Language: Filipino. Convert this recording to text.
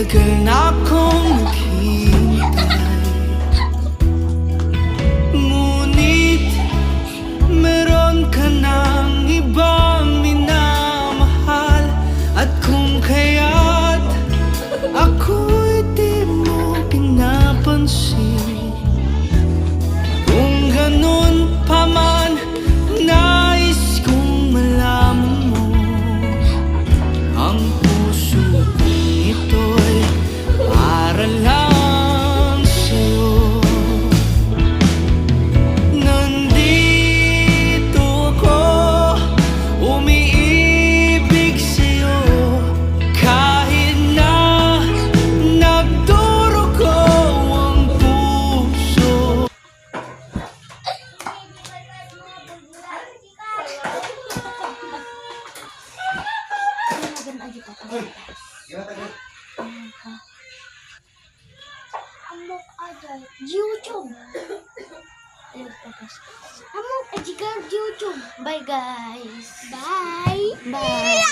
Tagal na akong naghihintay, ngunit meron ka ng ibang minamahal. At kung kaya't ako'y di mo pinapansin, kung ganun pa man, nais kong malaman mo ang puso kong ito'y para lang sa'yo. Nandito ako, umiibig sa'yo, kahit na nagdurugo ang puso. YouTube. YouTube. Bye guys. Bye. Bye.